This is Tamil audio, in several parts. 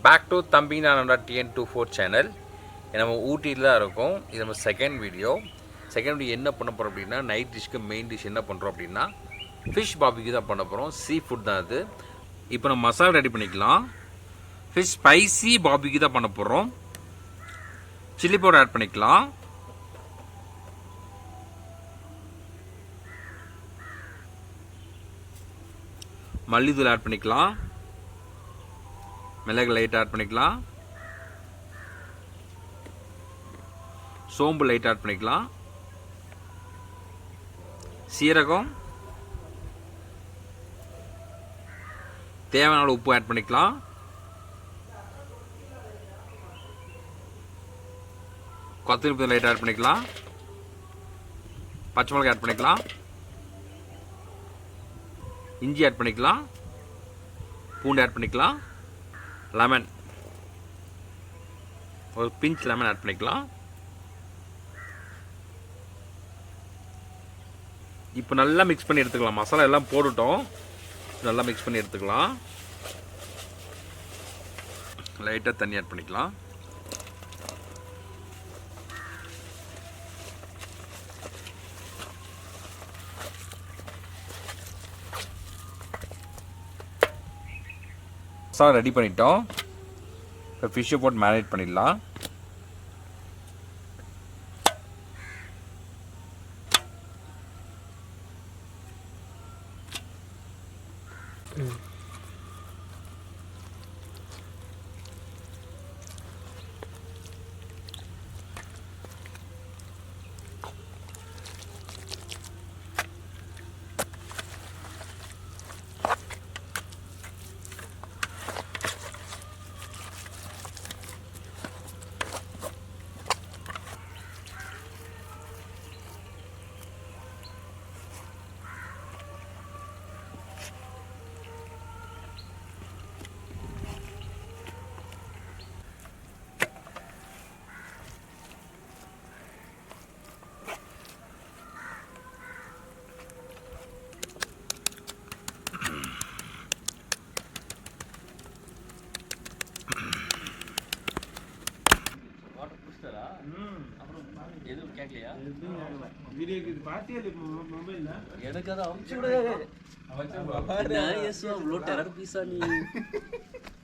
பேக் டு தம்பி நான் TN24 சேனல். நம்ம ஊட்டியில் தான் இருக்கோம். இது நம்ம செகண்ட் வீடியோ என்ன பண்ண போகிறோம் அப்படின்னா, நைட் டிஷ்க்கு மெயின் டிஷ் என்ன பண்ணுறோம் அப்படின்னா ஃபிஷ் பாபிக்கு தான் பண்ண போகிறோம். சீ ஃபுட் தான் அது. இப்போ நம்ம மசாலா ரெடி பண்ணிக்கலாம். ஃபிஷ் ஸ்பைசி பாபிக்கு தான் பண்ண போகிறோம். சில்லி பவுடர் ஆட் பண்ணிக்கலாம். மல்லித்தூள் ஆட் பண்ணிக்கலாம். மிளகு லைட் ஆட் பண்ணிக்கலாம். சோம்பு லைட் ஆட் பண்ணிக்கலாம். சீரகம், தேவையான உப்பு ஆட் பண்ணிக்கலாம். கொத்தமல்லி லைட் ஆட் பண்ணிக்கலாம். பச்சை மிளகாய் ஆட் பண்ணிக்கலாம். இஞ்சி ஆட் பண்ணிக்கலாம். பூண்டு ஆட் பண்ணிக்கலாம். லெமன், ஒரு பிஞ்ச் லெமன் ஆட் பண்ணிக்கலாம். இப்போ நல்லா மிக்ஸ் பண்ணி எடுத்துக்கலாம். மசாலா எல்லாம் போட்டுட்டோம். நல்லா மிக்ஸ் பண்ணி எடுத்துக்கலாம். லைட்டாக தண்ணி ஆட் பண்ணிக்கலாம். மசாலா ரெடி பண்ணிட்டோம். இப்போ ஃபிஷ்ஷை போட்டு மேரினேட் பண்ணிடலாம். எதுவும் கேட்கலையா? வீடியோக்கு இது பாத்தியா மொபைல்ல? எனக்கு அத அம்ச்சு விடு. நான் ஏசோ அவ்ளோ டெரர் பீஸா நீ.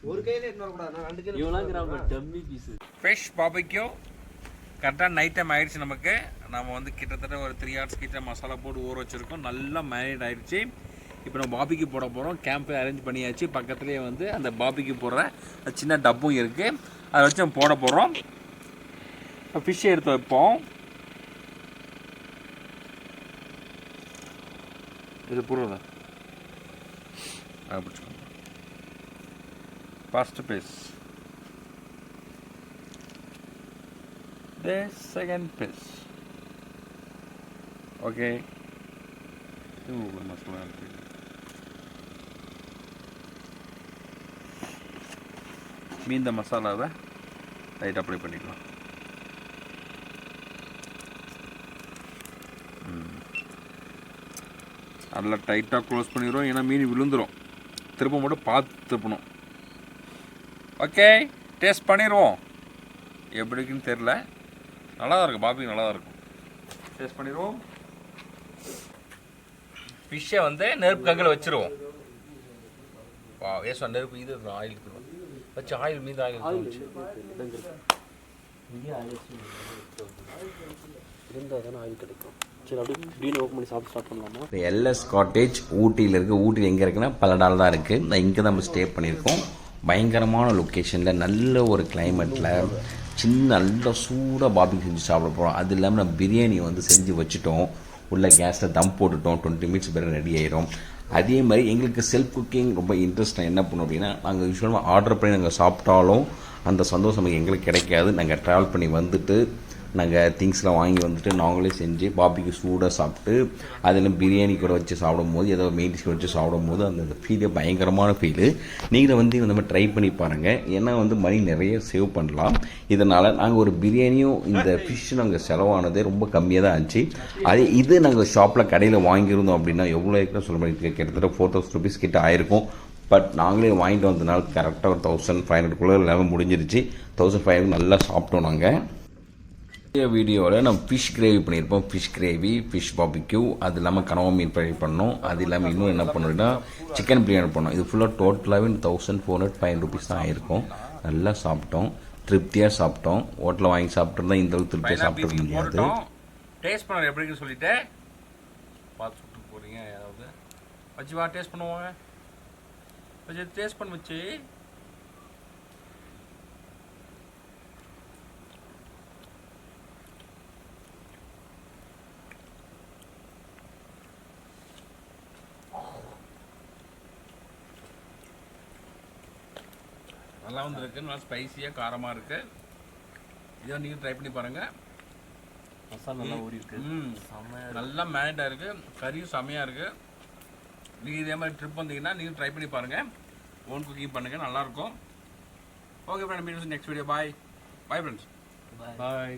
ஒரு கையில இன்னொரு கூட நான் ரெண்டு கையில இவலாம் gram dummy piece. Fish barbecue கரெக்டா நைட் டைம் ஆயிடுச்சு நமக்கு. நாம வந்து கிட்டத்தட்ட ஒரு 3 hours கிட்ட மசாலா போட்டு ஊற வச்சிருக்கோம். நல்லா மேரினேட் ஆயிடுச்சு. இப்போ நம்ம பாபிக்கு போட போகிறோம். கேம்பை அரேஞ்ச் பண்ணியாச்சு. பக்கத்துலேயே வந்து அந்த பாபிக்கு போடுற சின்ன டப்பும் இருக்குது. அதை வச்சு நம்ம போட போகிறோம். ஃபிஷ்ஷை எடுத்து வைப்போம். இது புரியுதா? பிடிச்சிக்கோங்க. First piece, second piece. Okay, மசாலா மீந்த மசாலாவை லைட் அப்ளை பண்ணிக்கலாம். நல்லா டைட்டாக க்ளோஸ் பண்ணிடுவோம். ஏன்னா மீன் விழுந்துடும். திரும்ப மட்டும் பார்த்து திருப்பணும். ஓகே, டேஸ்ட் பண்ணிடுவோம். எப்படி இருக்குன்னு தெரில. நல்லா தான் இருக்கும். பாபி நல்லா தான் இருக்கும். டேஸ்ட் பண்ணிடுவோம். ஃபிஷ்ஷை வந்து நெருப்பு கங்கில் வச்சுருவோம். ஏசோ நெருப்பு இது ஆயில் வச்சு ஆயில் மீது ஆயில் இருந்தால் தானே ஆயில் கிடைக்கும். எல்எஸ் காட்டேஜ் ஊட்டியில் இருக்குது. ஊட்டியில் எங்கே இருக்குன்னா பல்லடால் தான் இருக்குது. நான் இங்கே தான் நம்ம ஸ்டே பண்ணியிருக்கோம். பயங்கரமான லொக்கேஷனில், நல்ல ஒரு கிளைமேட்டில், நல்ல சூடாக பாபிக்கு செஞ்சு சாப்பிட போகிறோம். அது இல்லாமல் நம்ம பிரியாணி வந்து செஞ்சு வச்சுட்டோம். உள்ள கேஸில் தம் போட்டுட்டோம். 20 minutes பிறகு ரெடி ஆயிரும். அதே மாதிரி எங்களுக்கு செல்ஃப் குக்கிங் ரொம்ப இன்ட்ரெஸ்ட்டாக என்ன பண்ணோம் அப்படின்னா, நாங்கள் யூஸ்வலாக ஆர்டர் பண்ணி நாங்கள் சாப்பிட்டாலும் அந்த சந்தோஷம் எங்களுக்கு கிடைக்காது. நாங்கள் ட்ராவல் பண்ணி வந்துட்டு நாங்கள் திங்ஸ்லாம் வாங்கி வந்துட்டு நாங்களே செஞ்சு பாபிக்கு சூடாக சாப்பிட்டு அதில் பிரியாணி கூட வச்சு சாப்பிடும்போது, ஏதோ மெயின் டிஷ் வச்சு சாப்பிடும்போது அந்த ஃபீலே பயங்கரமான ஃபீலு. நீங்கள் வந்து இந்த மாதிரி ட்ரை பண்ணி பாருங்கள். ஏன்னா வந்து மணி நிறைய சேவ் பண்ணலாம். இதனால் நாங்கள் ஒரு பிரியாணியும் இந்த ஃபிஷ் நாங்கள் செலவானதே ரொம்ப கம்மியாக தான் ஆச்சு. அதே இது நாங்கள் ஷாப்பில் கடையில் வாங்கியிருந்தோம் அப்படின்னா எவ்வளோ ஏக்கர் சொல்ல முடியும், கிட்டத்தட்ட 4000 rupees கிட்ட ஆயிருக்கும். பட் நாங்களே வாங்கிட்டு வந்ததுனால கரெக்டாக ஒரு 1500 எல்லாமே முடிஞ்சிருச்சு. 1500 நல்லா சாப்பிட்டோம் நாங்கள். வீடியோவில் நம்ம ஃபிஷ் கிரேவி பண்ணியிருப்போம். ஃபிஷ் கிரேவி, ஃபிஷ் பாபிக்யூ, அது இல்லாமல் கனவா மீன் ஃப்ரை பண்ணோம். அது இல்லாமல் இன்னும் என்ன பண்ணோம்னா சிக்கன் பிரியாணி பண்ணோம். இது ஃபுல்லாக டோட்டலாகவே 1405 ருபீஸ் தான் ஆயிருக்கும். நல்லா சாப்பிட்டோம், திருப்தியாக சாப்பிட்டோம். ஹோட்டலில் வாங்கி சாப்பிட்ருந்தா இந்த அளவுக்கு திருப்தியாக சாப்பிட முடியாது. டேஸ்ட் பண்ண எப்படின்னு சொல்லிட்டு பார்த்து சுட்டு போகிறீங்க. ஏதாவது வச்சு வா டேஸ்ட் பண்ணுவாங்க. வச்சு டேஸ்ட் பண்ண வச்சு நல்லா வந்துருக்கு. நல்லா ஸ்பைஸியாக காரமாக இருக்குது. இதை நீங்கள் ட்ரை பண்ணி பாருங்கள். மசாலா நல்லா ஊறி இருக்கு. நல்லா மேரினேட்டாக இருக்குது. கறியும் செம்மையாக இருக்குது. நீங்கள் இதே மாதிரி ட்ரிப் வந்தீங்கன்னா நீங்கள் ட்ரை பண்ணி பாருங்கள். ஓன் குக்கிங் பண்ணுங்கள், நல்லாயிருக்கும். Okay friend, meet next video. Bye bye friends. பாய்.